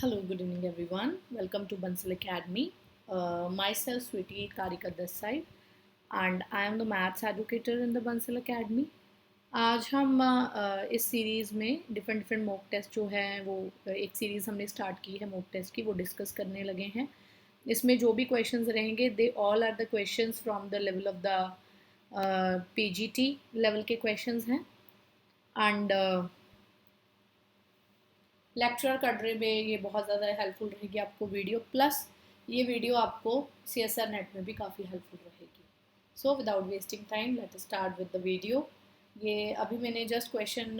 Hello, good evening everyone. Welcome to Bansal Academy. Myself Sweetie Karika this side and I am the maths educator in the Bansal Academy. आज हम इस series में different mock test जो हैं वो एक series हमने start की है मॉक टेस्ट की, वो डिस्कस करने लगे हैं। इसमें जो भी क्वेश्चंस रहेंगे they all are the questions from the level of the PGT level के क्वेश्चंस हैं एंड लेक्चर करने में ये बहुत ज़्यादा हेल्पफुल रहेगी आपको वीडियो, प्लस ये वीडियो आपको CSR नेट में भी काफ़ी हेल्पफुल रहेगी। So without wasting time let start with the video. ये अभी मैंने जस्ट क्वेश्चन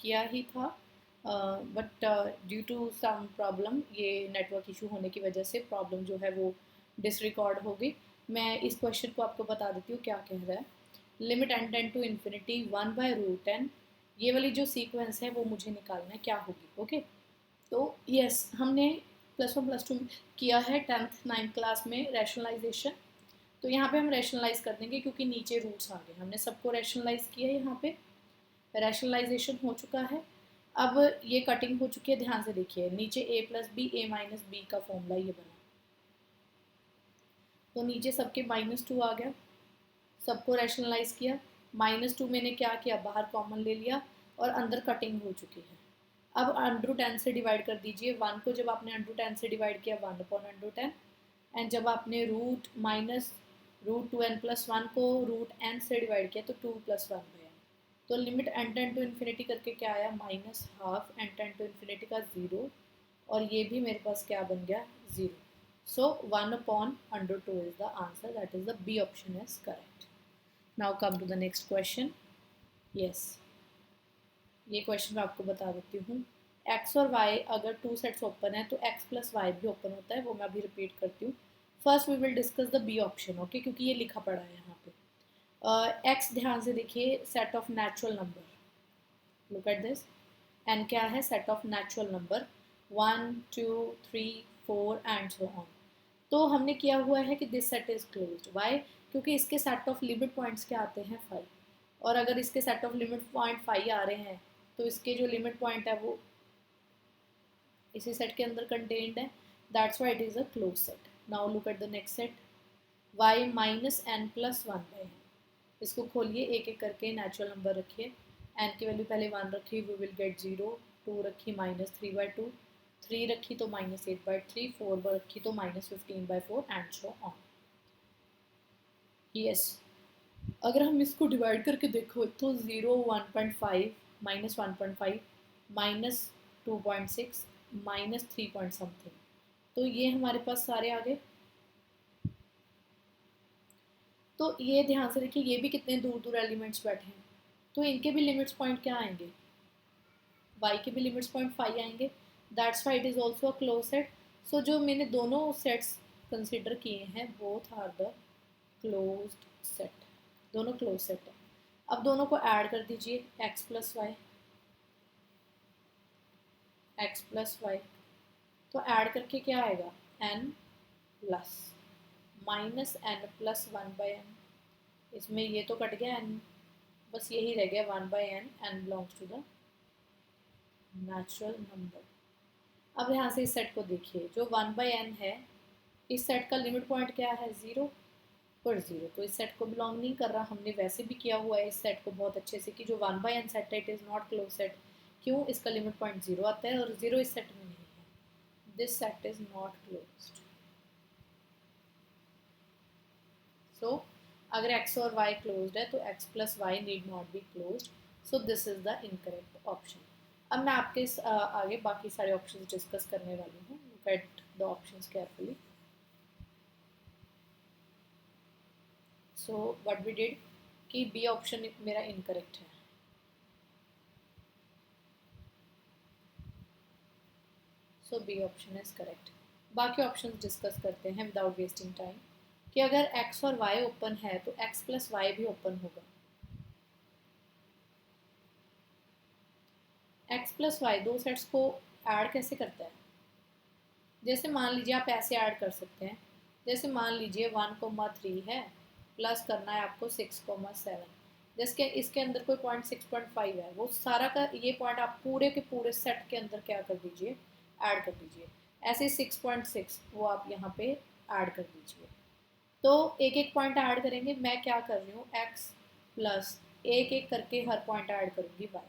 किया ही था, but due to some problem, ये नेटवर्क इशू होने की वजह से प्रॉब्लम जो है वो डिसरिकॉर्ड हो गई। मैं इस क्वेश्चन को आपको बता देती हूँ क्या कह रहा है। Limit n tend to infinity 1/√n, ये वाली जो सीक्वेंस है वो मुझे निकालना है क्या होगी। ओके तो यस, हमने +1 +2 किया है 10th 9th क्लास में रैशनलाइजेशन। तो यहाँ पे हम रैशनलाइज कर देंगे क्योंकि नीचे रूट्स आ गए, हमने सबको रैशनलाइज किया है। यहाँ पे रैशनलाइजेशन हो चुका है। अब ये कटिंग हो चुकी है, ध्यान से देखिए नीचे a+b a-b का फॉर्मूला ये बना, तो नीचे सबके -2 आ गया, सबको रैशनलाइज किया। -2 मैंने क्या किया, बाहर कॉमन ले लिया और अंदर कटिंग हो चुकी है। अब √10 से डिवाइड कर दीजिए। 1 को जब आपने √10 से डिवाइड किया 1/√10, एंड जब आपने √-√2n+1 को √n से डिवाइड किया तो 2+1/n। तो limit n tend to infinity करके क्या आया, -12 n टेंड टू इन्फिनिटी का 0, और ये भी मेरे पास क्या बन गया, 0। So 1/√2 is the answer, that is the B option is correct. Now come to the next question. Yes, ये क्वेश्चन मैं आपको बता देती हूँ। एक्स और वाई अगर टू सेट्स ओपन है तो एक्स प्लस वाई भी ओपन होता है, वो मैं अभी रिपीट करती हूँ। First we will discuss the B option, okay, क्योंकि ये लिखा पड़ा है यहाँ पे। एक्स ध्यान से देखिए, set of natural number, look at this. N क्या है, set of natural number 1 2 3 4 and so on. तो हमने किया हुआ है कि this set is closed. Why? क्योंकि इसके सेट ऑफ लिमिट पॉइंट्स क्या आते हैं, 5, और अगर इसके सेट ऑफ लिमिट पॉइंट 5 आ रहे हैं तो इसके जो लिमिट पॉइंट है वो इसी सेट के अंदर कंटेन्ड है, that's why it is a close set. Now look at the next set, y -n+1/n। इसको खोलिए, एक एक करके नेचुरल नंबर रखिए। n की वैल्यू पहले 1 रखी, वी विल गेट 0, 2 रखी -3/2, 3 रखी तो -8/3, 4 रखी तो -15/4 एंड सो ऑन। यस, अगर हम इसको डिवाइड करके देखो तो 0 1.5 -1.5 -2.6 -3 पॉइंट समथिंग, तो ये हमारे पास सारे आ गए। तो ये ध्यान से देखिए, ये भी कितने दूर दूर एलिमेंट्स बैठे हैं, तो इनके भी लिमिट्स पॉइंट क्या आएंगे, y के भी लिमिट्स पॉइंट 5 आएंगे, that's why it is also a close set. So जो मैंने दोनों सेट्स कंसिडर किए हैं both are the closed set, दोनों क्लोज सेट है। अब दोनों को ऐड कर दीजिए, x प्लस वाई, तो ऐड करके क्या आएगा, n प्लस -n+1/n। इसमें ये तो कट गया n, बस यही रह गया 1/n, n belongs to the natural number. अब यहाँ से इस सेट को देखिए, जो 1/n है इस सेट का लिमिट पॉइंट क्या है, 0 पर 0, तो इस सेट को बिलोंग नहीं कर रहा। हमने वैसे भी किया हुआ है इस सेट को बहुत अच्छे से कि जो 1/n सेट है it is not close set. क्यों? इसका लिमिट पॉइंट 0 आता है और 0 इस सेट में नहीं है, this set is not closed. So अगर x और y क्लोज्ड है तो x plus y need not be closed, so this is the incorrect option. अब मैं आपके आगे बाकी सारे ऑप्शंस डिस्कस करने वाली हूँ, look at the options carefully. So what we did कि बी ऑप्शन मेरा इनकरेक्ट है। So B option is correct. बाकी ऑप्शंस डिस्कस करते हैं विदाउट वेस्टिंग टाइम, कि अगर x और y ओपन है तो x प्लस वाई भी ओपन होगा। x प्लस वाई दो सेट्स को ऐड कैसे करता है, जैसे मान लीजिए आप ऐसे ऐड कर सकते हैं, जैसे मान लीजिए 1,3 है, प्लस करना है आपको 6,7, जैसे इसके अंदर कोई पॉइंट 6.5 है, वो सारा का ये पॉइंट आप पूरे के पूरे सेट के अंदर क्या कर दीजिए, ऐड कर दीजिए। ऐसे 6.6 वो आप यहाँ पे ऐड कर दीजिए। तो एक एक पॉइंट ऐड करेंगे। मैं क्या कर रही हूँ, x प्लस एक एक करके हर पॉइंट ऐड करूँगी y का,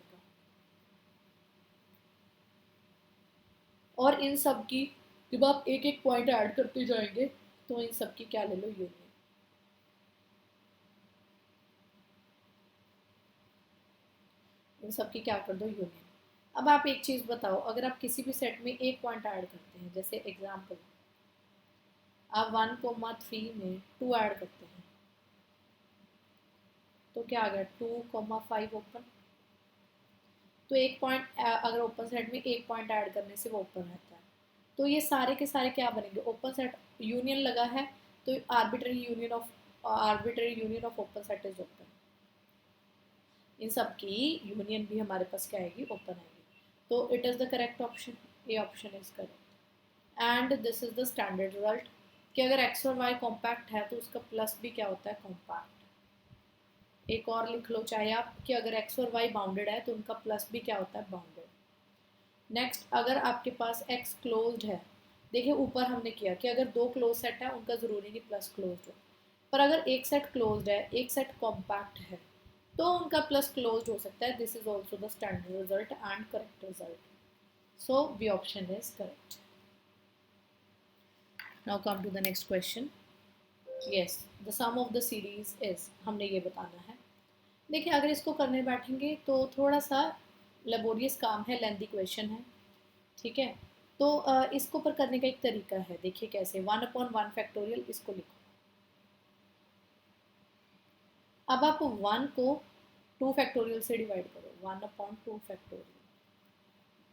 और इन सब की जब आप एक एक पॉइंट ऐड करते जाएंगे तो इन सब की क्या ले लो, यूनियन। इन सब की क्या कर दो, यूनियन। अब आप एक चीज़ बताओ, अगर आप किसी भी सेट में एक पॉइंट ऐड करते हैं, जैसे एग्जाम्पल आप 1,3 में 2 ऐड करते हैं, तो क्या आ गया 2,5 ओपन। तो एक पॉइंट अगर ओपन सेट में एक पॉइंट ऐड करने से वो ओपन रहता है, तो ये सारे के सारे क्या बनेंगे, ओपन सेट। यूनियन लगा है तो arbitrary union of open set is open. इन सब की यूनियन भी हमारे पास क्या आएगी, ओपन आएगी। तो it is the correct option, A option is correct. And this is the standard result कि अगर एक्स और वाई कॉम्पैक्ट है तो उसका प्लस भी क्या होता है, कॉम्पैक्ट। एक और लिख लो चाहे आप, कि अगर एक्स और वाई बाउंडेड है तो उनका प्लस भी क्या होता है, बाउंडेड। नेक्स्ट, अगर आपके पास एक्स क्लोज्ड है, देखिए ऊपर हमने किया कि अगर दो क्लोज सेट है उनका ज़रूरी नहीं प्लस क्लोज्ड हो, पर अगर एक सेट क्लोज्ड है एक सेट कॉम्पैक्ट है तो उनका प्लस क्लोज्ड हो सकता है। This is also the standard result and correct result, so B option is correct. Now come to the next question. Yes, the sum of the series is, हमने ये बताना है। देखिए अगर इसको करने बैठेंगे तो थोड़ा सा लेबोरियस काम है, लेंथी क्वेश्चन है, ठीक है। तो इसको पर करने का एक तरीका है, देखिए कैसे, 1/1 इसको लिखो। अब आप 1 को 2 से डिवाइड करो, 1/2,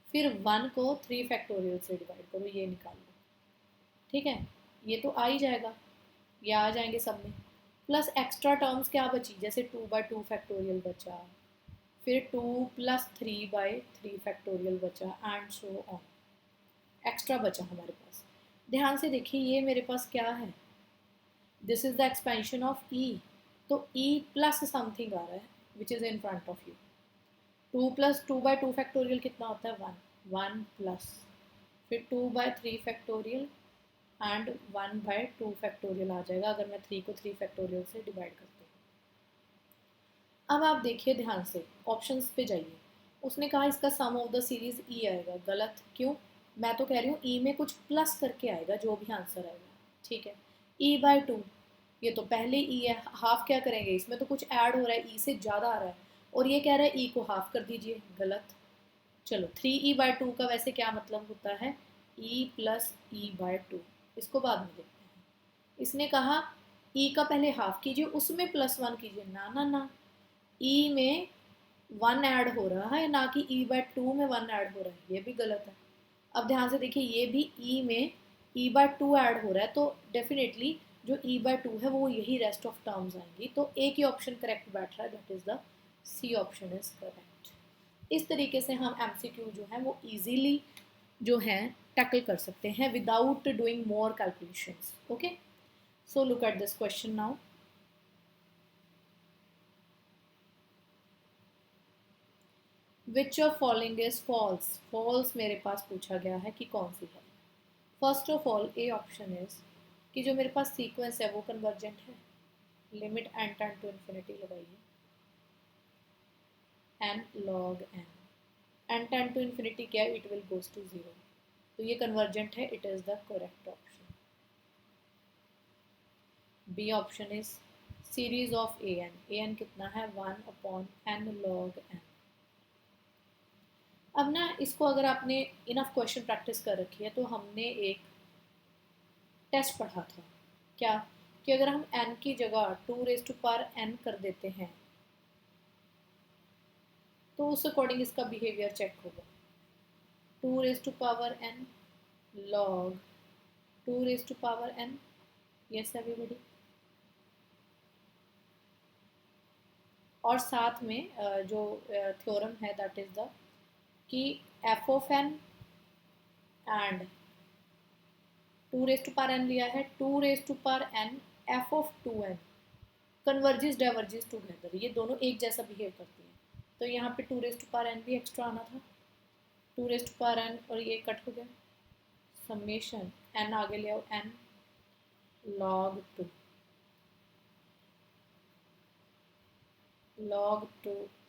फिर 1 को 3 से डिवाइड करो, ये निकाल लो, ठीक है। ये तो आ ही जाएगा, ये आ जाएंगे सब में। प्लस एक्स्ट्रा टर्म्स क्या बची, जैसे 2/2 बचा, फिर 2 + 3/3 बचा, एंड सो ऑन। एक्स्ट्रा बचा हमारे पास। ध्यान से देखिए ये मेरे पास क्या है, this is the expansion of e. तो ई प्लस समथिंग आ रहा है which is in front of you. 2 + 2/2 कितना होता है, 1, 1 प्लस, फिर 2/3 एंड 1/2 आ जाएगा अगर मैं 3 को 3 से डिवाइड करती हूँ। अब आप देखिए ध्यान से, ऑप्शंस पे जाइए। उसने कहा इसका सम ऑफ द सीरीज ई आएगा, गलत। क्यों, मैं तो कह रही हूँ ई में कुछ प्लस करके आएगा जो भी आंसर आएगा, ठीक है। e/2, ये तो पहले ई है, हाफ क्या करेंगे, इसमें तो कुछ ऐड हो रहा है, ई से ज़्यादा आ रहा है, और ये कह रहा है ई को हाफ कर दीजिए, गलत। चलो 3e/2 का वैसे क्या मतलब होता है, e + e/2, इसको बाद में देखते हैं। इसने कहा e का पहले हाफ कीजिए उसमें +1 कीजिए, ना ना ना, ई में 1 ऐड हो रहा है ना कि e/2 में 1 ऐड हो रहा है, ये भी गलत है। अब ध्यान से देखिए ये भी ई में e/2 ऐड हो रहा है, तो डेफिनेटली जो e/2 है वो यही रेस्ट ऑफ टर्म्स आएंगी, तो एक ही ऑप्शन करेक्ट बैठ रहा है, that is the C option is correct. इस तरीके से हम एमसीक्यू जो है वो इजीली जो है टैकल कर सकते हैं without doing more calculations. Okay, so look at this question now. Which of following is false, false मेरे पास पूछा गया है कि कौन सी है। First of all A option is कि जो मेरे पास सीक्वेंस है वो कन्वर्जेंट है। Limit n tend to infinity लगाइए, n log n tend to infinity क्या है, इट विल गोज टू 0, तो ये कन्वर्जेंट है, it is the correct option. B option is series of an कितना है, 1/n log n। अब ना इसको अगर आपने इनफ क्वेश्चन प्रैक्टिस कर रखी है तो हमने एक टेस्ट पढ़ा था क्या, कि अगर हम n की जगह 2n कर देते हैं तो उस अकॉर्डिंग इसका बिहेवियर चेक होगा। 2n log 2n, yes everybody. और साथ में जो थ्योरम है दैट इज द कि f of n and 2n लिया है, 2n f of 2n converges diverges together, ये दोनों एक जैसा बिहेव करती हैं, तो यहाँ पे 2n भी एक्स्ट्रा आना था। टू रेस्ट पावर एन और ये कट हो गया, समेशन एन आगे ले आओ, n log two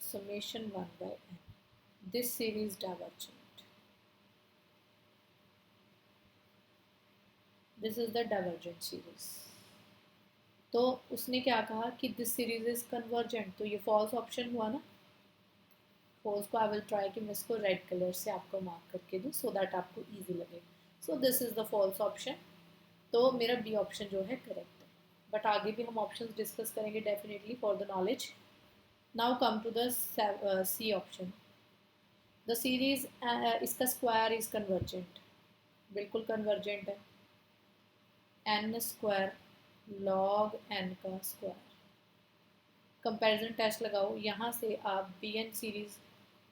summation 1 by n. This series divergent. This is the divergent series. तो उसने क्या कहा कि दिस सीरीज इज कन्वर्जेंट, तो ये फॉल्स ऑप्शन हुआ ना। फॉल्स को आई विल ट्राई कि मैं इसको रेड कलर से आपको मार्क करके दूँ सो दैट आपको ईजी लगे। So this is the false option, तो मेरा बी ऑप्शन जो है करेक्ट है। बट आगे भी हम ऑप्शन डिस्कस करेंगे definitely for the knowledge. Now come to the C option. The series इसका स्क्वायर इज कन्वर्जेंट, बिल्कुल कन्वर्जेंट है। एन स्क्वायर लॉग एन का स्क्वायर। कंपैरिजन टेस्ट लगाओ, यहाँ से आप बी एन सीरीज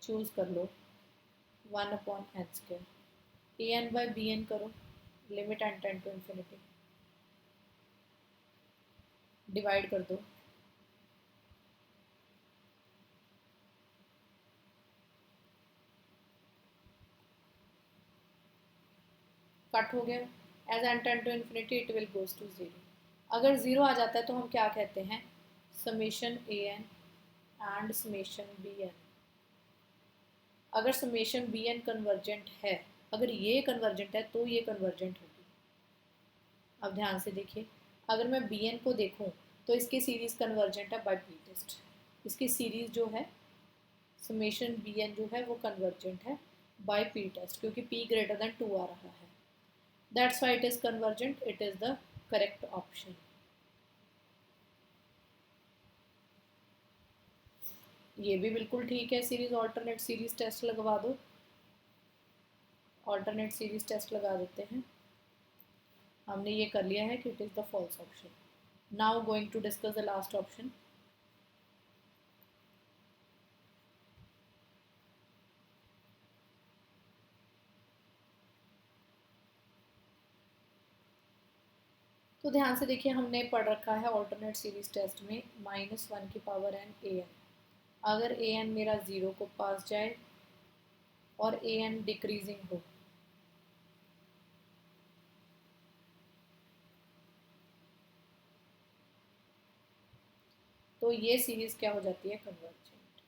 चूज कर लो, 1/n²। A n by b n करो, limit n tend to infinity, divide कर दो, कट हो गया। As n tend to infinity it will goes to zero. अगर ज़ीरो आ जाता है तो हम क्या कहते हैं, summation a n and summation b n. अगर समेशन बी एन कन्वर्जेंट है, अगर ये कन्वर्जेंट है तो ये कन्वर्जेंट होगी। अब ध्यान से देखिए, अगर मैं बी एन को देखूं तो इसकी सीरीज़ कन्वर्जेंट है बाय पी टेस्ट। इसकी सीरीज़ जो है समेशन बी एन जो है वो कन्वर्जेंट है बाय पी टेस्ट, क्योंकि पी ग्रेटर देन 2 आ रहा है। That's why it is convergent, it is the correct option. ये भी बिल्कुल ठीक है सीरीज। ऑल्टरनेट सीरीज टेस्ट लगवा दो, ऑल्टरनेट सीरीज टेस्ट लगा देते हैं। हमने ये कर लिया है कि it is the false option. Now going to discuss the last option. तो ध्यान से देखिए, हमने पढ़ रखा है ऑल्टरनेट सीरीज टेस्ट में -1 की पावर एन ए एन। अगर ए एन मेरा ज़ीरो को पास जाए और ए एन डिक्रीजिंग हो, तो ये सीरीज क्या हो जाती है, कन्वर्जेंट।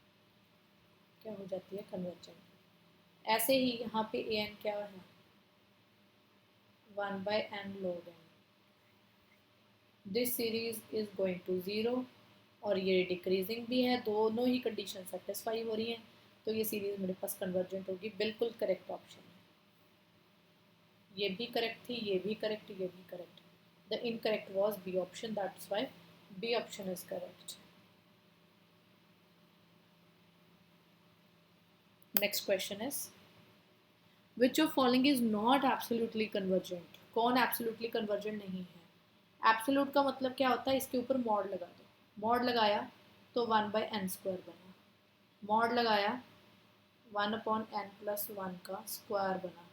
क्या हो जाती है, कन्वर्जेंट। ऐसे ही यहाँ पे ए एन क्या है, 1/n log n। This series is going to zero और ये डिक्रीजिंग भी है, दोनों ही कंडीशन सेटिस्फाई हो रही हैं, तो ये सीरीज मेरे पास कन्वर्जेंट होगी। बिल्कुल करेक्ट ऑप्शन है। ये भी करेक्ट थी, ये भी करेक्ट, ये भी correct. The incorrect was B option, that's why B option is correct. Next question is which of following is not absolutely convergent. कौन एब्सोल्युटली कन्वर्जेंट नहीं है। एब्सोल्यूट का मतलब क्या होता है, इसके ऊपर मॉड लगा दो। मॉड लगाया तो 1/n² बना, मॉड लगाया 1/n+1 का स्क्वायर बना,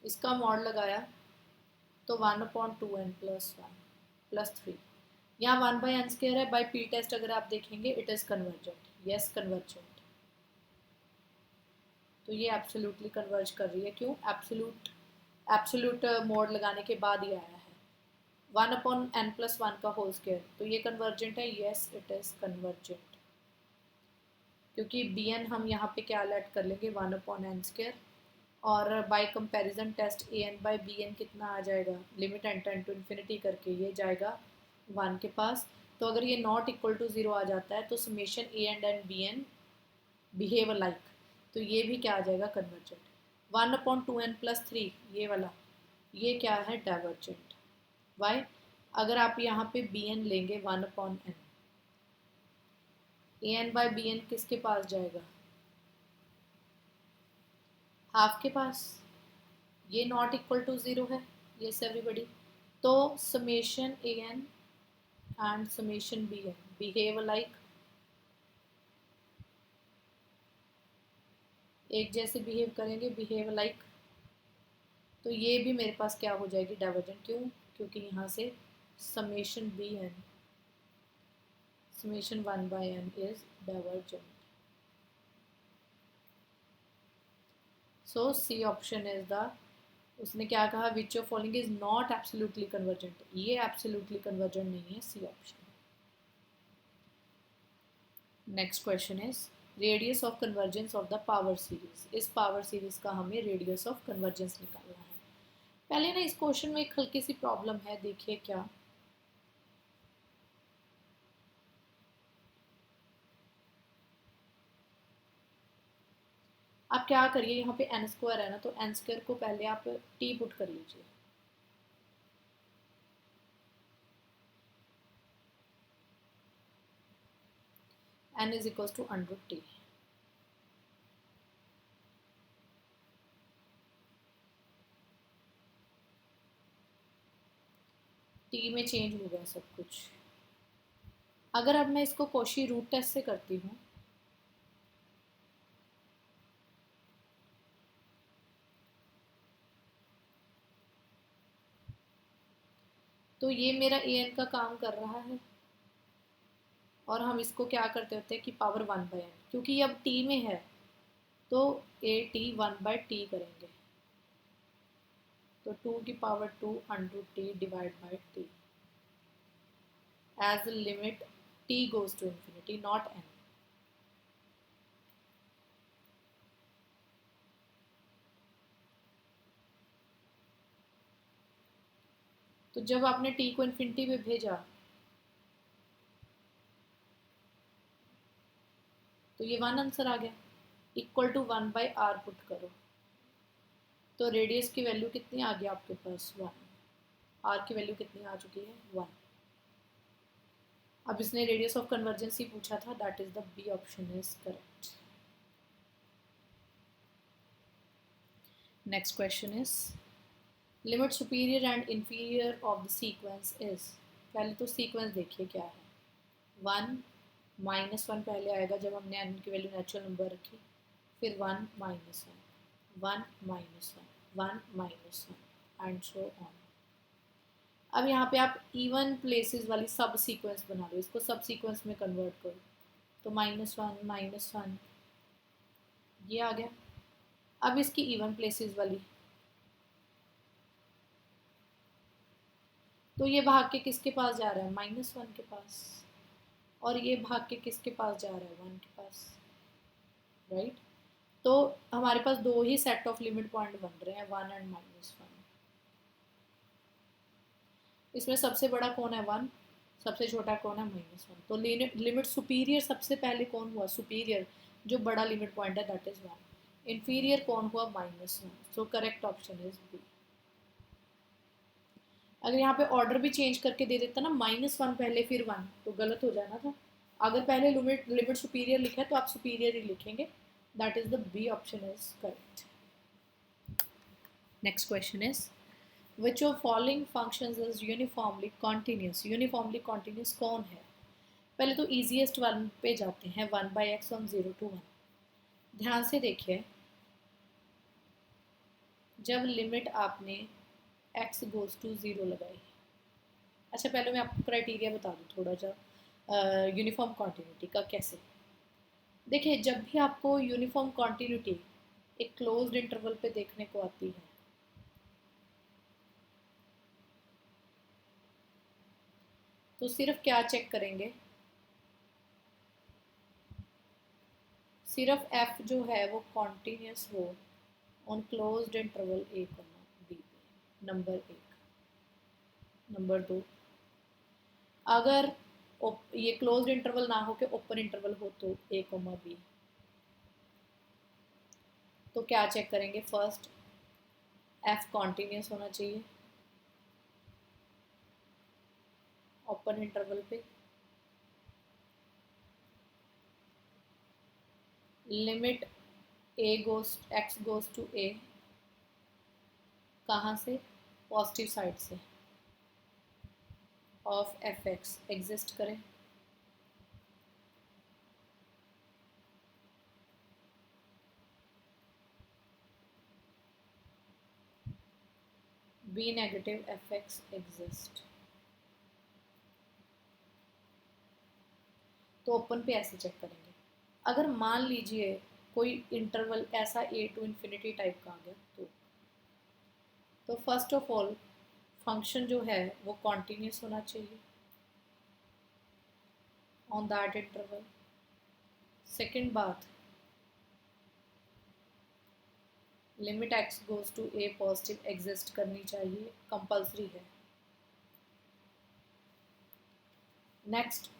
इसका मॉड लगाया तो 1/2n+1 +3। यहाँ 1/n² है, बाई पी टेस्ट अगर आप देखेंगे it is convergent, yes convergent. तो ये एब्सोल्युटली कन्वर्ज कर रही है, क्यों, एब्सोल्यूट मोड लगाने के बाद ही आया है। 1/n+1 का होल स्क्वायर, तो ये कन्वर्जेंट है, यस इट इज़ कन्वर्जेंट। क्योंकि बी एन हम यहाँ पे क्या लेट कर लेंगे, 1/n², और by comparison test a n by b n कितना आ जाएगा, limit n tend to infinity करके ये जाएगा 1 के पास। तो अगर ये नॉट इक्वल टू 0 आ जाता है तो summation a and b n behave like, तो ये भी क्या आ जाएगा, कन्वर्जेंट। 1/2n+3 ये वाला, ये क्या है, डाइवर्जेंट। वाई, अगर आप यहाँ पे बी एन लेंगे 1/n, a n by b n किसके पास जाएगा, हाफ के पास। ये नॉट इक्वल टू 0 है, यस एवरीबडी। तो summation a n and summation b n behave like, एक जैसे बिहेव करेंगे, बिहेव लाइक। तो ये भी मेरे पास क्या हो जाएगी, डाइवर्जेंट। क्यों, क्योंकि यहाँ से summation b n summation 1/n is divergent. So C option is the, उसने क्या कहा, which of following is not absolutely convergent, ये एब्सोल्युटली कन्वर्जेंट नहीं है, C option. Next question is radius of convergence of the power series, इस power series का हमें radius of convergence निकालना है। पहले ना इस क्वेश्चन में एक हल्की सी प्रॉब्लम है, देखिए क्या। आप क्या करिए, यहाँ पे एन स्क्वायर है ना, तो एन स्क्वायर को पहले आप टी पुट कर लीजिए। N is equal to under t. T में चेंज हो गया सब कुछ। अगर अब मैं इसको कोशी रूट टेस्ट से करती हूँ, तो ये मेरा ए एन का काम कर रहा है, और हम इसको क्या करते होते हैं कि पावर 1/n, क्योंकि ये अब टी में है तो ए टी 1/t करेंगे, तो 2 की power 2 under t divide by t, as the limit t goes to infinity not n. तो जब आपने टी को इन्फिनिटी पे भेजा, तो ये 1 आंसर आ गया, इक्वल टू 1/r पुट करो, तो रेडियस की वैल्यू कितनी आ गई आपके पास, 1। आर की वैल्यू कितनी आ चुकी है, 1। अब इसने रेडियस ऑफ कन्वर्जेंसी पूछा था, that is the B option is correct. Next question is limit superior and inferior of the sequence is, पहले तो सीक्वेंस देखिए क्या है, 1 -1 पहले आएगा जब हमने एन की वैल्यू नेचुरल नंबर रखी, फिर 1 -1 1 -1 1 -1 एंड सो ऑन। अब यहाँ पे आप इवन प्लेसेस वाली सब सीक्वेंस बना लो, इसको सब सीक्वेंस में कन्वर्ट करो, तो -1 ये आ गया। अब इसकी इवन प्लेसेस वाली, तो ये भाग के किसके पास जा रहा है, -1 के पास, और ये भाग के किसके पास जा रहा है, 1 के पास, राइट। तो हमारे पास दो ही सेट ऑफ लिमिट पॉइंट बन रहे हैं, 1 एंड -1। इसमें सबसे बड़ा कौन है, 1, सबसे छोटा कौन है, -1। तो लिमिट सुपीरियर सबसे पहले कौन हुआ, सुपीरियर जो बड़ा लिमिट पॉइंट है, दैट इज 1। इन्फीरियर कौन हुआ, -1। So correct option is B. अगर यहाँ पे ऑर्डर भी चेंज करके दे देता ना, -1 पहले फिर 1, तो गलत हो जाना था। अगर पहले लिमिट सुपीरियर लिखा है तो आप सुपीरियर ही लिखेंगे, that is the B option is correct. Next question is which of following functions is uniformly continuous, uniformly continuous कौन है। पहले तो ईजीएस्ट वन पे जाते हैं, 1/x ऑन 0 to 1। ध्यान से देखिए, जब लिमिट आपने x गोज टू 0 लगाई, अच्छा पहले मैं आपको क्राइटेरिया बता दूँ थोड़ा सा यूनिफॉर्म कॉन्टीन्यूटी का। कैसे, देखिए जब भी आपको यूनिफॉर्म कॉन्टीन्यूटी एक क्लोज्ड इंटरवल पे देखने को आती है, तो सिर्फ क्या चेक करेंगे, सिर्फ f जो है वो कॉन्टीन्यूस हो on closed interval a, b पे, नंबर 1। नंबर 2, अगर ये क्लोज्ड इंटरवल ना हो के ओपन इंटरवल हो तो a, b, तो क्या चेक करेंगे, फर्स्ट f कॉन्टीन्यूस होना चाहिए ओपन इंटरवल पे, limit x goes to a, कहाँ से, पॉजिटिव साइड से, ऑफ fx एग्जिस्ट करें, बी नेगेटिव fx एग्जिस्ट। तो ओपन पे ऐसे चेक करेंगे। अगर मान लीजिए कोई इंटरवल ऐसा a टू इन्फिनिटी टाइप का आ गया तो फर्स्ट ऑफ ऑल फंक्शन जो है वो कॉन्टीन्यूस होना चाहिए ऑन दैट इंटरवल। सेकेंड बात, limit x goes to a positive exist करनी चाहिए, कंपल्सरी है। नेक्स्ट,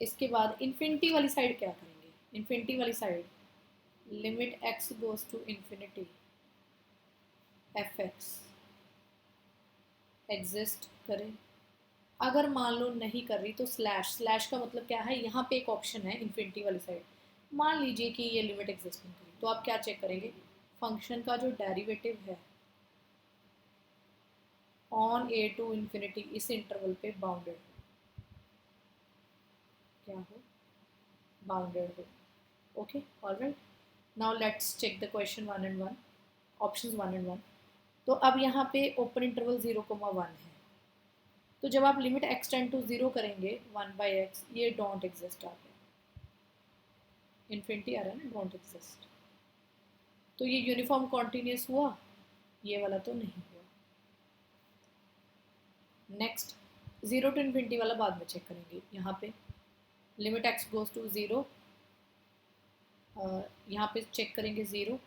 इसके बाद इन्फिनिटी वाली साइड क्या करेंगे? इन्फिनिटी वाली side limit x goes to infinity f x exist करे। अगर मान लो नहीं कर रही तो स्लैश का मतलब क्या है, यहाँ पे एक ऑप्शन है इन्फिनिटी वाली साइड, मान लीजिए कि ये लिमिट एग्जिस्ट नहीं करी तो आप क्या चेक करेंगे? फंक्शन का जो डेरिवेटिव है ऑन a टू इन्फिनिटी इस इंटरवल पे बाउंडेड हो, क्या हो? बाउंडेड हो। Okay, alright. Now let's check the question 1 and 1, options 1 and 1। तो अब यहाँ पे ओपन इंटरवल 0,1 है, तो जब आप लिमिट x टेंड टू 0 करेंगे 1/x, ये डोंट एग्जिस्ट आ गया, इन्फिनिटी आ रहा है ना, डोंट एग्जिस्ट। तो ये यूनिफॉर्म कॉन्टिन्यूस हुआ, ये वाला तो नहीं हुआ। नेक्स्ट, 0 टू इन्फिनिटी वाला बाद में चेक करेंगे। यहाँ पे लिमिट x गोज टू 0, यहाँ पे चेक करेंगे 0,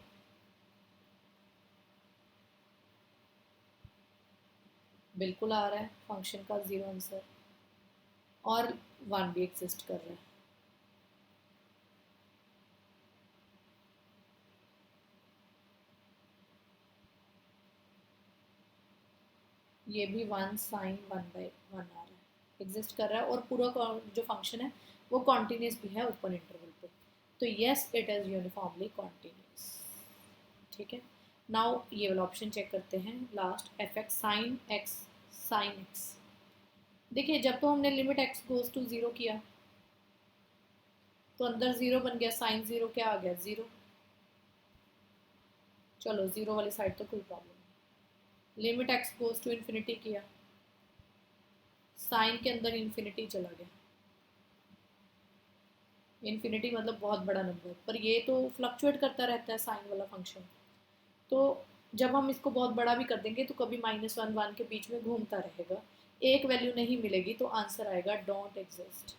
बिल्कुल आ रहा है फंक्शन का 0 आंसर, और 1 भी एग्जिस्ट कर रहा है। ये भी 1 साइन 1/1 आ रहा है, एग्जिस्ट कर रहा है, और पूरा जो फंक्शन है वो कॉन्टीन्यूस भी है ओपन इंटरवल पे, तो yes it is uniformly continuous. ठीक है, नाउ ये वाला ऑप्शन चेक करते हैं last, F x sine x. देखिए जब तो हमने लिमिट एक्स गोज टू 0 किया तो अंदर 0 बन गया, साइन 0 क्या आ गया? 0। चलो 0 वाली साइड तो कोई प्रॉब्लम नहीं। Limit x goes to infinity किया, साइन के अंदर इन्फिनिटी चला गया, इन्फिनिटी मतलब बहुत बड़ा नंबर, पर ये तो फ्लक्चुएट करता रहता है साइन वाला फंक्शन, तो जब हम इसको बहुत बड़ा भी कर देंगे तो कभी -1 1 के बीच में घूमता रहेगा, एक वैल्यू नहीं मिलेगी, तो आंसर आएगा don't exist.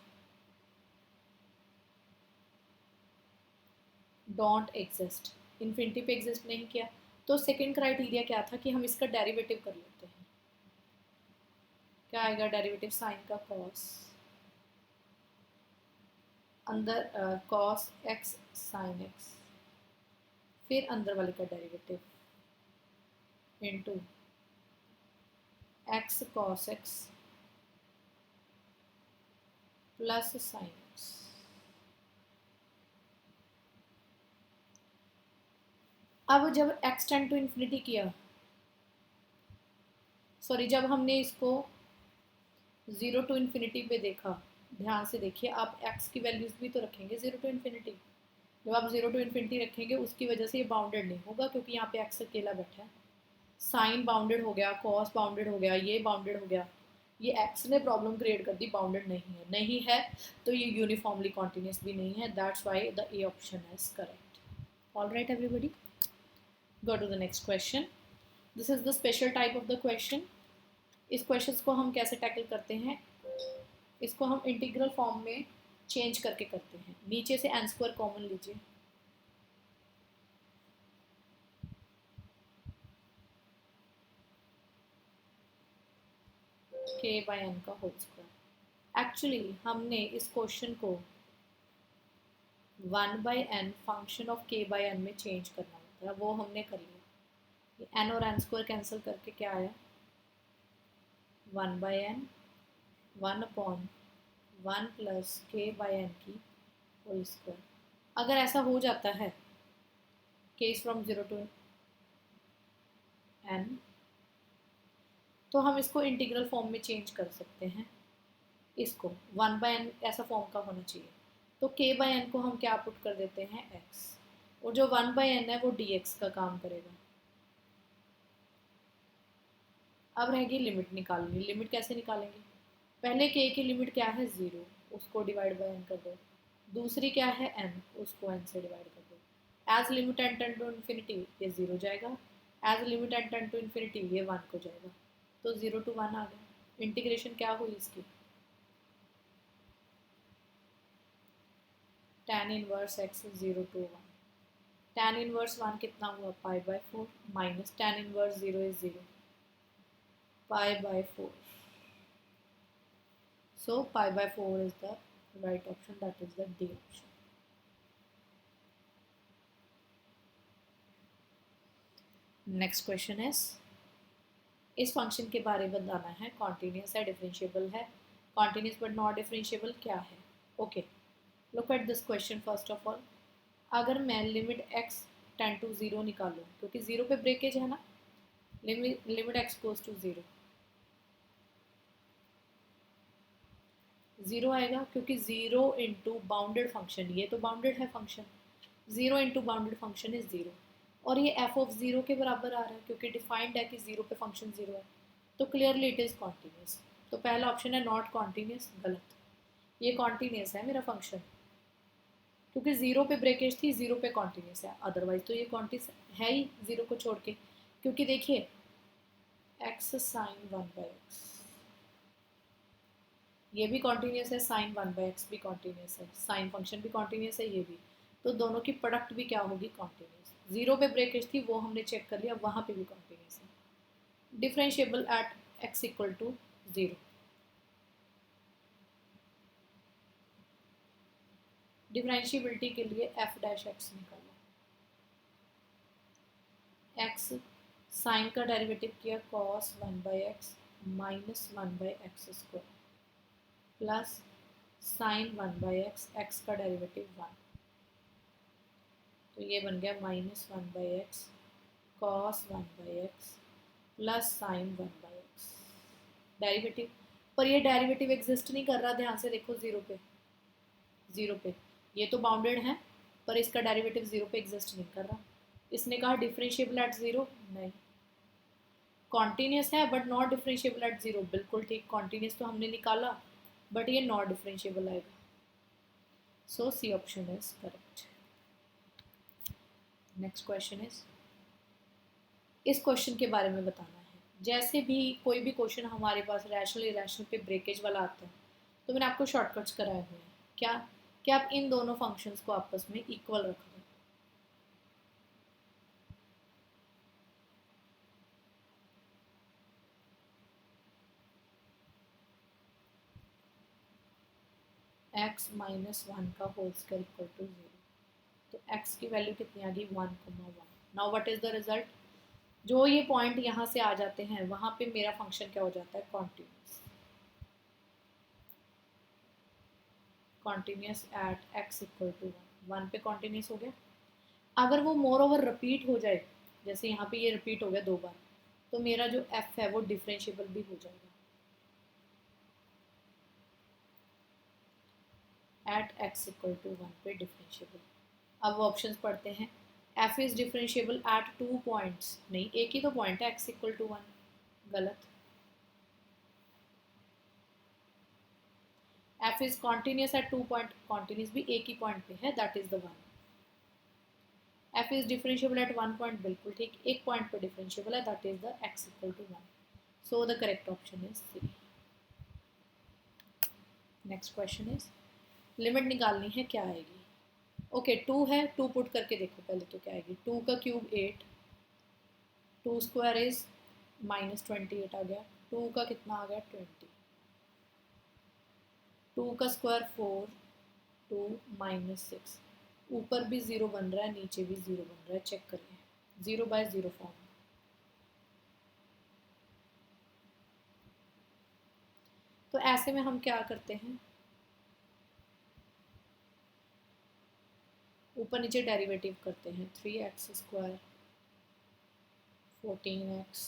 Don't exist, infinity पे एग्जिस्ट नहीं किया, तो सेकंड क्राइटेरिया क्या था कि हम इसका डेरिवेटिव कर लेते हैं। क्या आएगा डेरिवेटिव? साइन का कॉस, अंदर कॉस एक्स साइन एक्स, फिर अंदर वाले का derivative into x cos x plus sine x. अब जब x टेंड टू इन्फिनिटी किया, सॉरी जब हमने इसको 0 टू इन्फिनिटी पे देखा, ध्यान से देखिए आप x की वैल्यूज भी तो रखेंगे 0 टू इन्फिनिटी, जब आप 0 टू इन्फिनिटी रखेंगे उसकी वजह से ये बाउंडेड नहीं होगा क्योंकि यहाँ पे x अकेला बैठा है, साइन बाउंडेड हो गया, कॉस बाउंडेड हो गया, ये बाउंडेड हो गया, ये x ने प्रॉब्लम क्रिएट कर दी, बाउंडेड नहीं है तो ये यूनिफॉर्मली कॉन्टिन्यूस भी नहीं है, that's why the A option is correct. Alright everybody, go to the next question. This is the special type of the question. इस क्वेश्चन को हम कैसे टैकल करते हैं, इसको हम इंटीग्रल फॉर्म में चेंज करके करते हैं। नीचे से n स्क्वायर कॉमन लीजिए, k/n का होल स्क्वायर। एक्चुअली हमने इस क्वेश्चन को 1/n फंक्शन ऑफ k/n में चेंज करना होता है, वो हमने कर लिया। n और n स्क्वायर कैंसिल करके क्या आया? 1/n 1/1 प्लस k/n की होल स्क्वायर। अगर ऐसा हो जाता है केस फ्रॉम 0 टू n, तो हम इसको इंटीग्रल फॉर्म में चेंज कर सकते हैं। इसको 1/n ऐसा फॉर्म का होना चाहिए, तो k/n को हम क्या पुट कर देते हैं? x, और जो 1/n है वो dx का काम करेगा। अब रहेगी लिमिट निकालनी। लिमिट कैसे निकालेंगे? पहले k की लिमिट क्या है? 0, उसको डिवाइड बाय n कर दो। दूसरी क्या है? n, उसको n से डिवाइड कर दो। As limit n tend to infinity ये 0 जाएगा, as limit n tend to infinity ये 1 को जाएगा, तो 0 to 1 आ गया। इंटीग्रेशन क्या हुई इसकी, tan inverse x 0 to 1, tan inverse 1 कितना हुआ π/4 minus tan inverse 0 is 0 π/4, so π/4 is the right option, that is the D option। Next question इस फंक्शन के बारे में बताना है, कॉन्टिन्यूस है, डिफरेंशिएबल है, कॉन्टिन्यूस बट नॉट डिफरेंशिएबल क्या है। Okay, look at this question first of all. अगर मैं लिमिट x टेंड टू 0 निकालूँ, क्योंकि 0 पे ब्रेकेज है ना, लिमिट x गोज टू 0, 0 आएगा, क्योंकि 0 इंटू बाउंडेड फंक्शन, ये तो बाउंडेड है function, 0 into bounded function is 0, और ये f ऑफ 0 के बराबर आ रहा है, क्योंकि डिफाइंड है कि 0 पे फंक्शन 0 है, तो क्लियरली इट इज़ कॉन्टीन्यूस। तो पहला ऑप्शन है नॉट कॉन्टीन्यूस, गलत, ये कॉन्टीन्यूस है मेरा फंक्शन, क्योंकि 0 पे ब्रेकेज थी, 0 पे कॉन्टीन्यूस है, अदरवाइज तो ये कॉन्टीन्यूस है ही 0 को छोड़ के, क्योंकि देखिए x साइन 1/x ये भी कॉन्टीन्यूस है, साइन 1/x भी कॉन्टीन्यूस है, साइन फंक्शन भी कॉन्टीन्यूस है, ये भी, तो दोनों की प्रोडक्ट भी क्या होगी, कॉन्टीन्यूस। 0 पे ब्रेकेज थी वो हमने चेक कर लिया, वहाँ पे भी कॉन्टीन्यूस है। Differentiable at x equal to 0, differentiability के लिए f डैश x निकालो, x साइन का डेरिवेटिव किया cos 1/x minus 1/x² plus sine 1/x, x का डेरिवेटिव 1, तो ये बन गया minus 1/x cos 1/x plus sine 1/x derivative, पर ये डेरिवेटिव एग्जिस्ट नहीं कर रहा, ध्यान से देखो, 0 पे ये तो बाउंडेड है, पर इसका डेरिवेटिव 0 पे एग्जिस्ट नहीं कर रहा। इसने कहा डिफरेंशिएबल एट 0, नहीं, कॉन्टीन्यूस है बट नॉट डिफरेंशिएबल एट 0, बिल्कुल ठीक, कॉन्टीन्यूस तो हमने निकाला, बट ये नॉट डिफरेंशिएबल आएगा, so C option is correct. Next question इस क्वेश्चन के बारे में बताना है, जैसे भी कोई भी क्वेश्चन हमारे पास रैशनल इरेशनल पे ब्रेकेज वाला आता है, तो मैंने आपको शॉर्टकट्स कराए हुए हैं, क्या कि आप इन दोनों फंक्शंस को आपस में इक्वल रख दो, x माइनस 1 का होल स्क्वायर इक्वल टू 0, तो x की वैल्यू कितनी आ गई 1,1। Now what is the result, जो ये पॉइंट यहाँ से आ जाते हैं वहाँ पे मेरा फंक्शन क्या हो जाता है, continuous, continuous at x equal to 1 पे कॉन्टीन्यूस हो गया। अगर वो मोर ओवर रिपीट हो जाए, जैसे यहाँ पे ये रिपीट हो गया 2 बार, तो मेरा जो f है वो डिफरेंशिएबल भी हो जाएगा, एट x इक्वल टू 1 पे डिफरेंशिएबल। अब ऑप्शंस पढ़ते हैं, f is differentiable eight 2 points, नहीं एक ही तो पॉइंट है x इक्वल टू 1, गलत। f is continuous at 2 point, continuous भी एक ही पॉइंट पे है, that is the one. f is differentiable at 1 point, बिल्कुल ठीक, एक पॉइंट पे डिफरेंशिएबल है, that is the x equal to 1, so the correct option is C। Next question limit निकालनी है, क्या आएगी। ओके 2 है, 2 पुट करके देखो पहले तो क्या आएगी, 2 का क्यूब 8, 2 स्क्वायर इज -28 आ गया, 2 का कितना आ गया 20, 2 का स्क्वायर 4, 2 -6, ऊपर भी 0 बन रहा है, नीचे भी 0 बन रहा है, चेक करिए, 0/0 फॉर्म। तो ऐसे में हम क्या करते हैं, ऊपर नीचे डेरिवेटिव करते हैं, 3x² 14x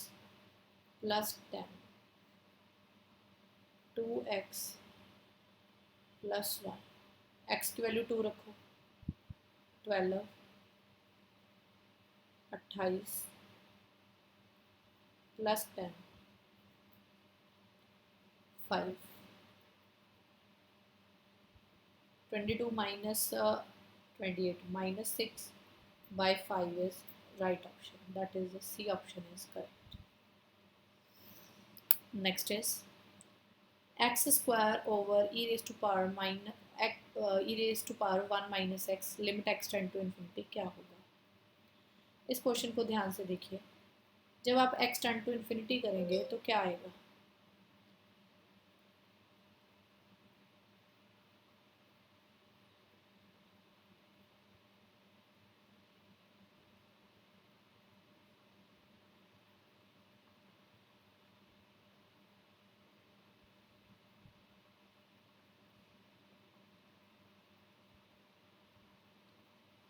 plus 10 2x plus 1, x की वैल्यू 2 रखो, 12 28 plus 10 5 22 minus 28 -6 by 5 is right option. That is the C option is correct. Next is x square over e raised to power minus e raised to power 1 minus x limit x tend to infinity क्या होगा। इस क्वेश्चन को ध्यान से देखिए, जब आप x टेंड टू इन्फिनिटी करेंगे तो क्या आएगा।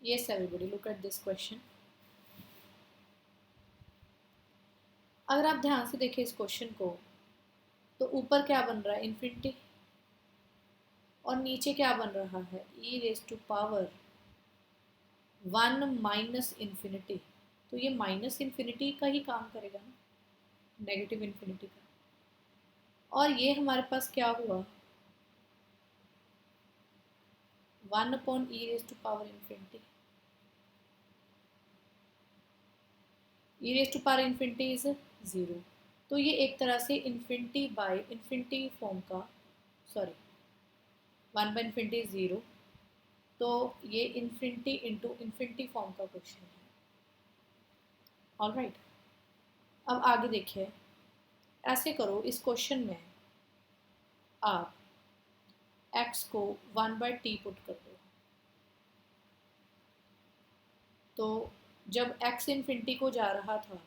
Yes everybody, look at this question. अगर आप ध्यान से देखें इस क्वेश्चन को तो ऊपर क्या बन रहा है इन्फिनिटी, और नीचे क्या बन रहा है e raise to power 1 minus infinity. तो ये माइनस इन्फिनिटी का ही काम करेगा ना, नेगेटिव इन्फिनिटी का। और ये हमारे पास क्या हुआ 1 upon e raise to power infinity. E raise to power infinity is 0, तो ये एक तरह से इन्फिनिटी बाय इन्फिनिटी फॉर्म का, सॉरी 1 बाय इन्फिनिटी 0, तो ये इन्फिनिटी इंटू इन्फिनिटी फॉर्म का क्वेश्चन है। ऑलराइट, अब आगे देखिए, ऐसे करो इस क्वेश्चन में आप x को 1 बाय टी पुट कर दो, तो जब x इन्फिनिटी को जा रहा था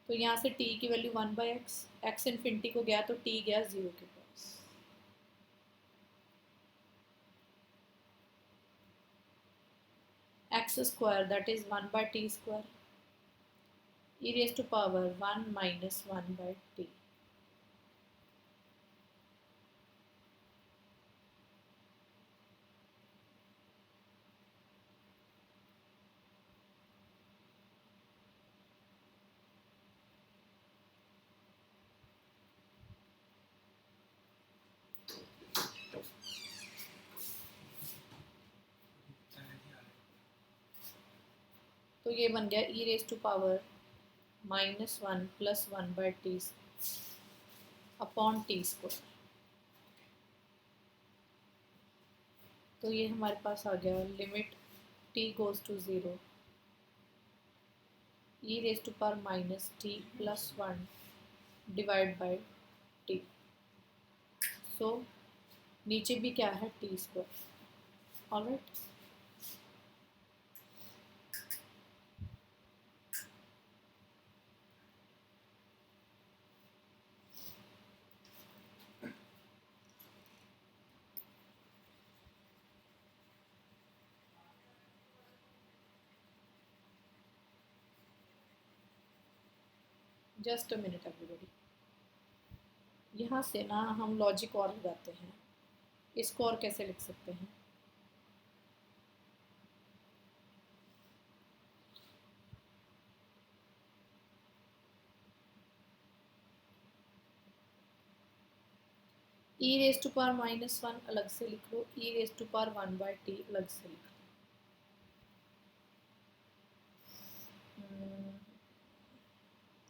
तो यहाँ से t की वैल्यू 1 बाय x इन्फिनिटी को गया तो t गया 0 के पास। x square that is 1 by t square e raise to power 1 minus 1 by t. तो ये बन गया e raise to power -1 plus 1 by t upon t square. तो ये हमारे पास आ गया limit t goes to 0 e raise to power minus t plus 1 divide by t. So नीचे भी क्या है t square. Alright, just a minute everybody. यहाँ से ना हम लॉजिक और लगाते हैं, इसको और कैसे लिख सकते हैं। ई रेज टू पावर -1 अलग से लिख लो, e raise to power 1 by t अलग से लिख लो।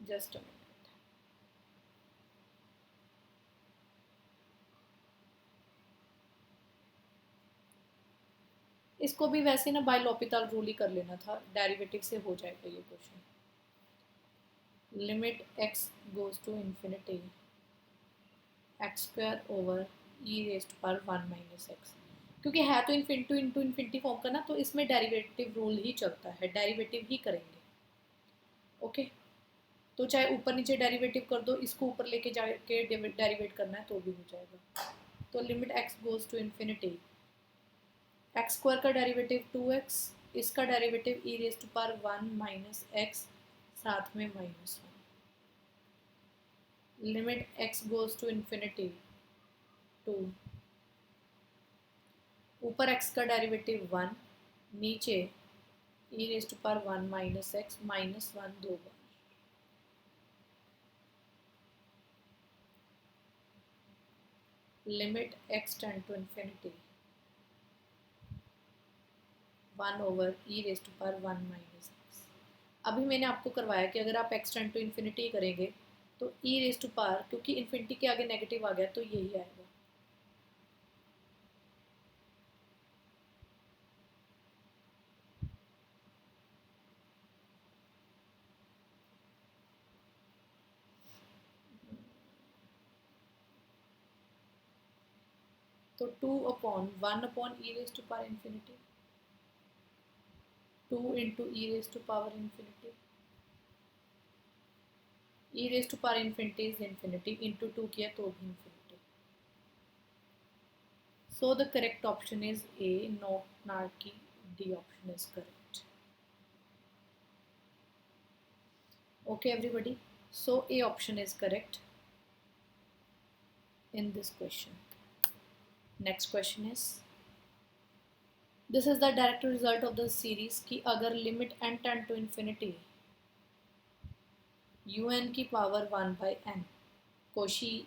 Just a minute. इसको भी वैसे ना बाय लॉपिताल रूल ही कर लेना था, डेरिवेटिव से हो जाएगा ये question. Limit x goes to infinity x square over e raise to power 1 minus x, क्योंकि है तो इन्फिनिटी इंटू इन्फिनिटी फॉर्म का ना, तो इसमें डेरिवेटिव रूल ही चलता है, डेरिवेटिव ही करेंगे। ओके, तो चाहे ऊपर नीचे डेरिवेटिव कर दो, इसको ऊपर लेके जाके डेरिवेट करना है तो भी हो जाएगा। तो limit x goes to infinity x square का डेरिवेटिव 2x, इसका derivative e raise to power 1 minus x साथ में -1। Limit x goes to infinity 2, ऊपर x का डेरिवेटिव 1, नीचे e raise to power 1 minus x -1 दो बार। Limit x tend to infinity 1/e⁻1 - अभी मैंने आपको करवाया कि अगर आप x टेंड टू इन्फिनिटी करेंगे तो e⁻, क्योंकि इन्फिनिटी के आगे नेगेटिव आ गया तो यही आएगा। तो 2/1/e⁻∞, 2 into e⁻∞, e⁻∞ is infinity, into 2 किया तो भी infinity. So the correct option is a, not की d option is correct. Okay everybody, so a option is correct in this question. Next question is, this is the direct result of the series कि अगर limit n tend to infinity un की power 1/n, Cauchy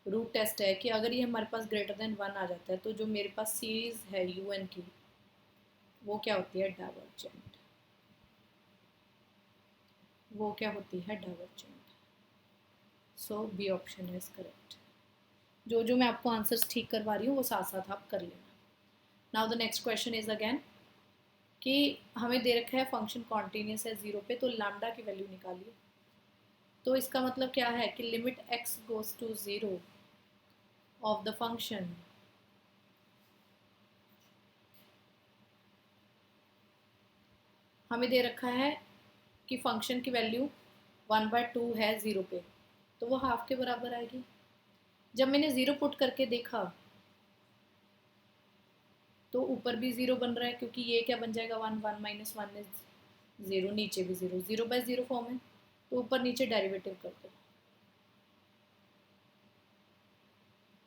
root test है कि अगर ये हमारे पास greater than 1 आ जाता है तो जो मेरे पास सीरीज है un की वो क्या होती है, डाइवर्जेंट। वो क्या होती है, divergent. So B option is correct. जो मैं आपको आंसर्स ठीक करवा रही हूँ वो साथ साथ आप कर लेना। Now the next question is again कि हमें दे रखा है फंक्शन कॉन्टीन्यूस है 0 पे, तो लैम्डा की वैल्यू निकालिए। तो इसका मतलब क्या है कि limit x goes to 0 of the function हमें दे रखा है कि फंक्शन की वैल्यू 1/2 है 0 पे, तो वो हाफ के बराबर आएगी। जब मैंने 0 पुट करके देखा तो ऊपर भी 0 बन रहा है, क्योंकि ये क्या बन जाएगा 1 1 - 1 इज 0, नीचे भी 0, 0/0 फॉर्म है, तो ऊपर नीचे डेरिवेटिव कर दो।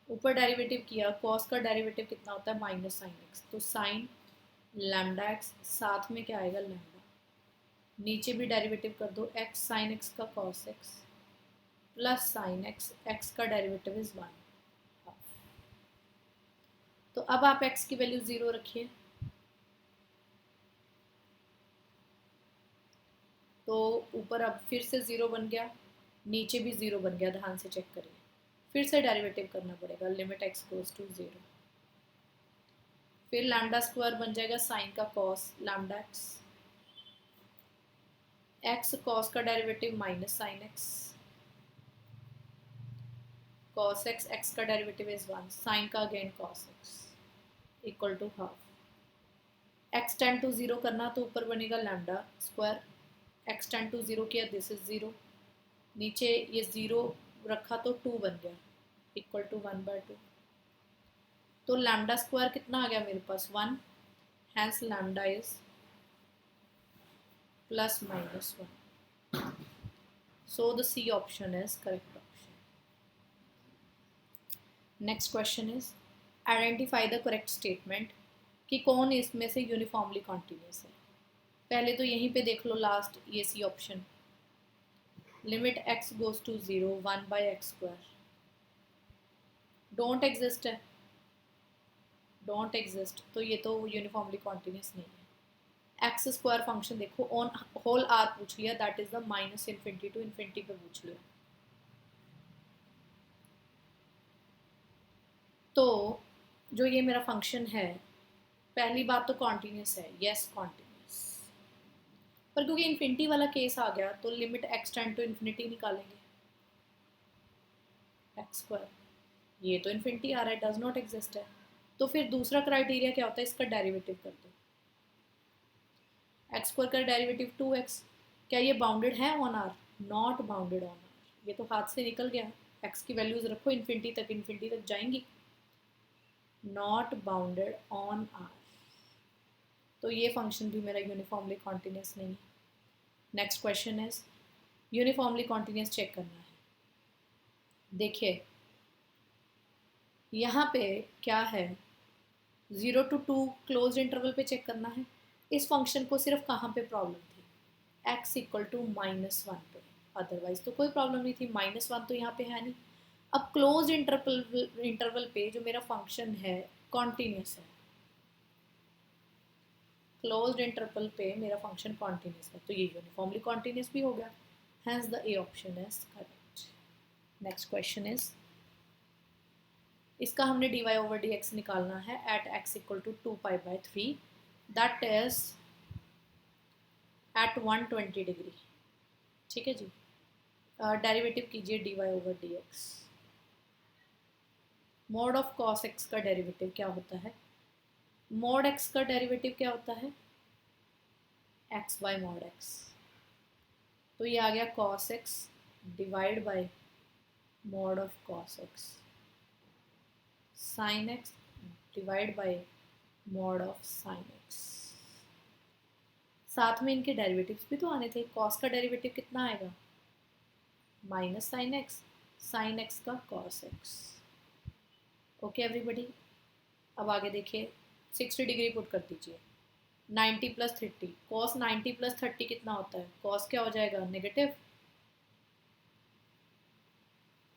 ऊपर डेरिवेटिव किया, कॉस का डेरिवेटिव कितना होता है, -sin x, तो साइन लैम्डा x, साथ में क्या आएगा, लैम्डा। नीचे भी डेरिवेटिव कर दो, x sin x का cos x plus sin x, x का डेरिवेटिव इज 1। तो अब आप x की वैल्यू 0 रखिए, तो ऊपर अब फिर से 0 बन गया, नीचे भी 0 बन गया, ध्यान से चेक करिए। फिर से डेरिवेटिव करना पड़ेगा, लिमिट x गोज टू 0, फिर लैम्डा स्क्वायर बन जाएगा साइन का कॉस लैम्डा x कॉस का derivative -sin x, cos x, x का डेरिवेटिव इज 1, साइन का again cos x equal to half. x tend to 0 करना तो ऊपर बनेगा lambda square, x tend to 0 किया, दिस इज 0, नीचे ये 0 रखा तो 2 बन गया इक्वल टू 1/2। तो लैम्डा स्क्वायर कितना आ गया मेरे पास, 1, hence lambda is +-1। So the C option is correct option. Next question is, identify the correct statement कि कौन इसमें से यूनिफॉर्मली कॉन्टिन्यूस है। पहले तो यहीं पे देख लो लास्ट, ये C option, limit x goes to 0 1/x², don't exist है, डोंट एग्जिस्ट, तो ये तो यूनिफॉर्मली कॉन्टिन्यूस नहीं है। एक्स स्क्वायर फंक्शन देखो, ऑन होल आर पूछ लिया, that is the -∞ to infinity पे पूछ लिया। तो जो ये मेरा फंक्शन है, पहली बात तो कॉन्टिन्यूस है, यस कॉन्टिन्यूस, पर क्योंकि इन्फिनिटी वाला केस आ गया तो limit x tend to infinity निकालेंगे, x², ये तो इन्फिनिटी आ रहा है, डज नॉट एग्जिस्ट है। तो फिर दूसरा क्राइटेरिया क्या होता है, इसका डेरिवेटिव कर दो, x² का डेरिवेटिव 2x, क्या ये बाउंडेड है on R, not bounded on R, ये तो हाथ से निकल गया। x की वैल्यूज रखो इन्फिनिटी तक जाएंगी, नॉट बाउंडेड ऑन आर, तो ये फंक्शन भी मेरा यूनिफॉर्मली कॉन्टिन्यूस नहीं है। Next question is, uniformly continuous check करना है। देखिए यहाँ पे क्या है, 0 to 2 क्लोज इंटरवल पे चेक करना है। इस फंक्शन को सिर्फ कहाँ पे प्रॉब्लम थी, x इक्वल टू -1 पे, अदरवाइज तो कोई प्रॉब्लम नहीं थी, -1 तो यहाँ पे है नहीं। अब क्लोज इंटरवल पे जो मेरा फंक्शन है कॉन्टिन्यूस है, क्लोज्ड इंटरवल पे मेरा फंक्शन कॉन्टिन्यूस है, तो ये यूनिफॉर्मली कॉन्टिन्यूस भी हो गया, hence the A option is correct. Next question is, इसका हमने dy ओवर dx निकालना है at x equal to 2π/3, that is at 120 degree. ठीक है जी, डेरिवेटिव कीजिए dy over dx। Mod of cos x का डेरिवेटिव क्या होता है? मॉड x का डेरिवेटिव क्या होता है? x bye mod x। तो ये आ गया cos x divide by mod of cos x, sin x divide by mod of sin x। साथ में इनके डेरिवेटिव्स भी तो आने थे। cos का डेरिवेटिव कितना आएगा? Minus sin x, sin x का cos x। ओके एवरीबडी, अब आगे देखिए, 60 डिग्री पुट कर दीजिए, 90 प्लस 30, cos 90 प्लस 30 कितना होता है? cos क्या हो जाएगा? Negative.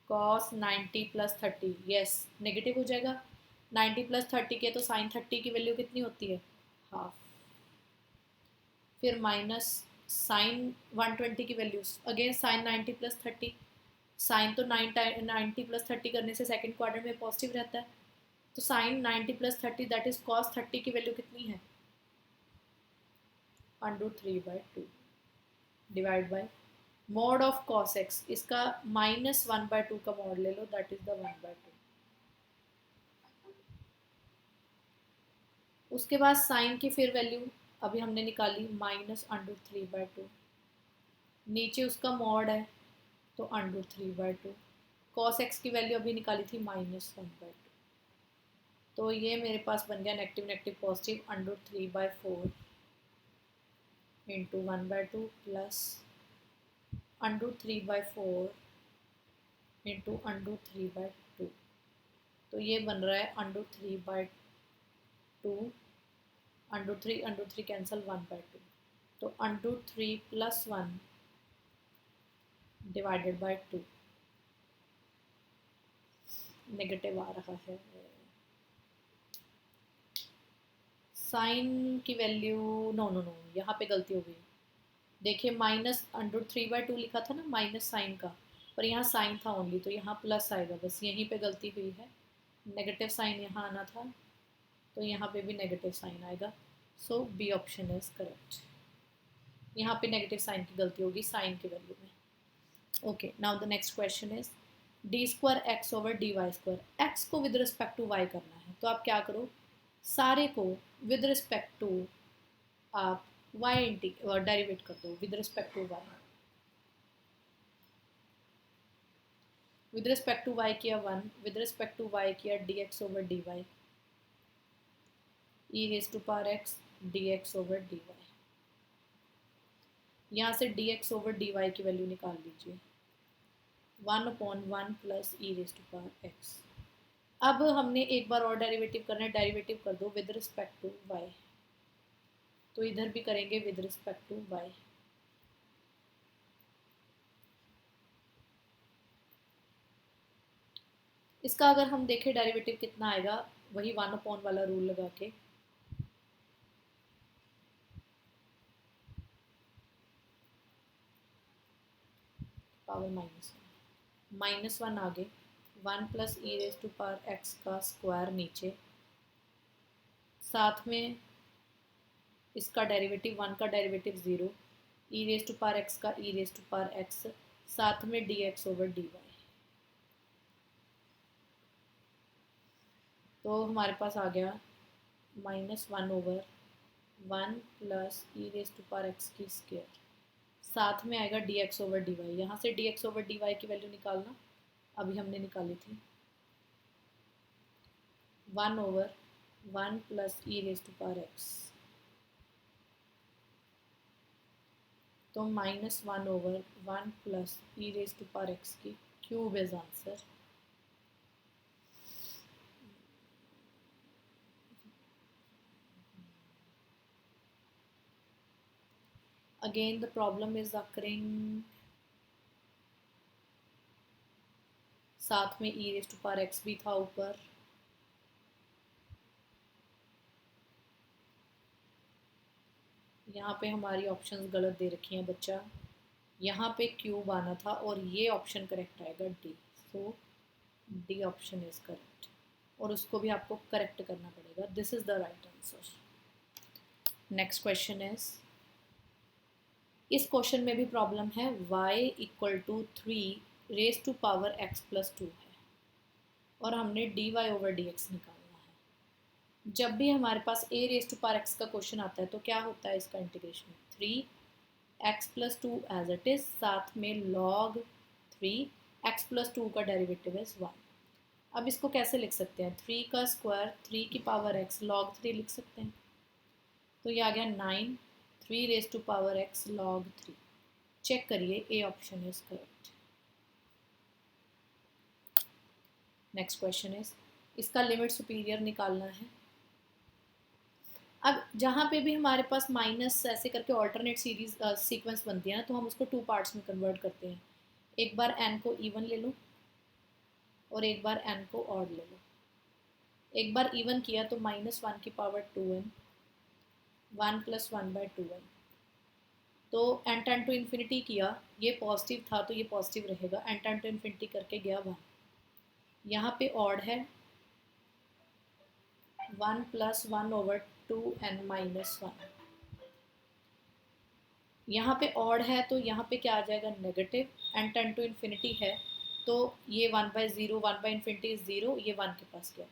cos 90 plus 30, yes negative हो जाएगा। 90 प्लस 30 के तो sin 30 की वैल्यू कितनी होती है? हाफ। फिर माइनस sin 120 की value, again sin 90 plus 30, sine तो 90 प्लस 30 करने से सेकंड क्वाड्रेंट में पॉजिटिव रहता है, तो sine 90 plus 30 that is cos 30 की वैल्यू कितनी है? √3/2 divide by mod of cos x, इसका -1/2 का मॉड ले लो, दैट इज द 1/2। उसके बाद साइन की फिर वैल्यू अभी हमने निकाली -√3/2, नीचे उसका मॉड है तो √3/2, cos x की वैल्यू अभी निकाली थी -1/2, तो ये मेरे पास बन गया negative negative positive √3/4 into 1/2 plus √3/4 into √3/2, तो ये बन रहा है √3/2, √3 कैंसिल 1/2, तो √3 प्लस 1 डिवाइडेड बाय 2, नेगेटिव आ रहा है। साइन की वैल्यू नो, यहाँ पे गलती हो गई। देखिए -√3/2 लिखा था ना माइनस साइन का, पर यहाँ साइन था ओनली, तो यहाँ प्लस आएगा, बस यहीं पे गलती हुई है। नेगेटिव साइन यहाँ आना था, तो यहाँ पे भी नेगेटिव साइन आएगा, सो बी ऑप्शन इज करेक्ट। यहाँ पे नेगेटिव साइन की गलती होगी साइन की वैल्यू में। Okay, now the next question is d² x over dy²। x को विद रिस्पेक्ट टू y करना है, तो आप क्या करो, सारे को विद रिस्पेक्ट टू आप y डेरिवेट कर दो with respect to y। With respect to y किया 1, विद रिस्पेक्ट टू y किया dx over dy, e⁻x dx over dy। यहाँ से dx ओवर dy की वैल्यू निकाल लीजिए, 1/1 प्लस e⁻x। अब हमने एक बार और डेरिवेटिव करना है, डेरिवेटिव कर दो विद रिस्पेक्ट टू y, तो इधर भी करेंगे विद रिस्पेक्ट टू y। इसका अगर हम देखें डेरिवेटिव कितना आएगा, वही 1/, वाला रूल लगा के, पावर -1 आगे, 1 प्लस e⁻x का स्क्वायर नीचे, साथ में इसका डेरिवेटिव 1 का डेरिवेटिव 0, e⁻x का e⁻x, साथ में dx ओवर dy। तो हमारे पास आ गया -1/1 प्लस e⁻x की स्क्वायर, साथ में आएगा dx ओवर dy। यहाँ से dx ओवर dy की वैल्यू निकालना, अभी हमने निकाली थी 1/1 प्लस e⁻x, तो -1/1 प्लस e⁻x की cube is answer. Again the problem is occurring, साथ में e⁻x भी था ऊपर, यहाँ पे हमारी ऑप्शंस गलत दे रखी हैं बच्चा, यहाँ पे क्यूब आना था और ये ऑप्शन करेक्ट आएगा D. So D option is correct, और उसको भी आपको करेक्ट करना पड़ेगा। This is the right answer. Next question is, इस क्वेश्चन में भी प्रॉब्लम है y equal to 3 raise to power x plus 2 है और हमने dy ओवर dx निकालना है। जब भी हमारे पास a raise to power x का क्वेश्चन आता है तो क्या होता है इसका integration, 3x plus 2 as it is, साथ में log 3 x प्लस 2 का डेरिवेटिव इज 1। अब इसको कैसे लिख सकते हैं, 3 का स्क्वायर 3 की पावर x log 3 लिख सकते हैं। तो ये आ गया 9 3 raise to power x log 3। Check करिए, a option is correct. Next question is, इसका लिमिट सुपीरियर निकालना है। अब जहाँ पे भी हमारे पास माइनस ऐसे करके ऑल्टरनेट सीरीज सीक्वेंस बनती है ना, तो हम उसको 2 पार्ट्स में कन्वर्ट करते हैं। एक बार n को इवन ले लो और एक बार n को ऑड ले लो। एक बार इवन किया तो -1 की पावर 2n, 1 + 1/2n। तो n टेंड टू इन्फिनिटी किया, ये पॉजिटिव था तो ये पॉजिटिव रहेगा, n टेंड टू इन्फिनिटी करके गया 1। यहाँ पे ऑड है 1 + 1/2n - 1। यहाँ पे ऑड है तो यहाँ पे क्या आ जाएगा, negative. n tend to infinity है तो ये 1/0, 1/∞ 0, ये 1 के पास गया।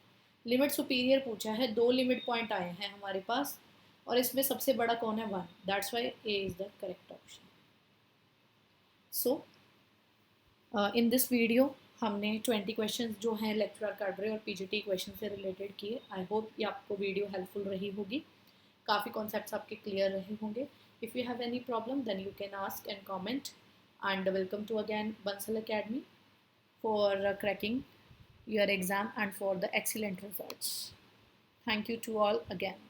लिमिट सुपीरियर पूछा है, 2 लिमिट पॉइंट आए हैं हमारे पास और इसमें सबसे बड़ा कौन है, 1। That's why A is the correct option. So in this video हमने 20 क्वेश्चंस जो हैं लेक्चरर कैडरे और पीजीटी क्वेश्चन से रिलेटेड किए। आई होप ये आपको वीडियो हेल्पफुल रही होगी, काफ़ी कॉन्सेप्ट्स आपके क्लियर रहे होंगे। If you have any problem then you can ask and comment, and welcome to again Bansal academy for cracking your exam and for the excellent results. Thank you to all again.